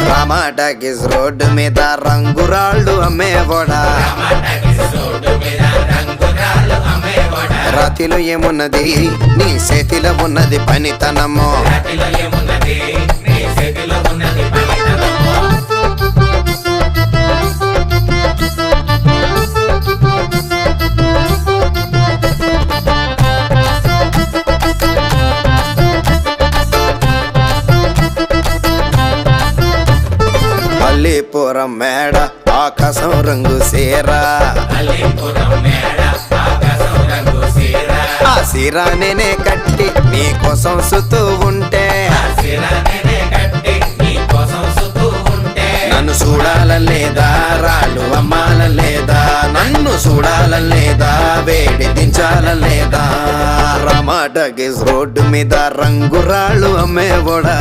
రామాటగిస్ road మీద రంగురాళ్ళు అమ్మేవాడా రాతిలో ఏమున్నది నీ చేతిలో ఉన్నది పనితనము అల్లీపురం మేడ ఆకాశం రంగు సీరా ఆ సీరా నేనే కట్టి నీకోసం సుతూ ఉంటే నన్ను చూడాలలేదా రాళ్ళు అమ్మాలలేదా నన్ను చూడాలలేదా వేడి దించాలలేదా రామాటగిస్ రోడ్డు మీద రంగురాళ్ళు అమ్మేవాడా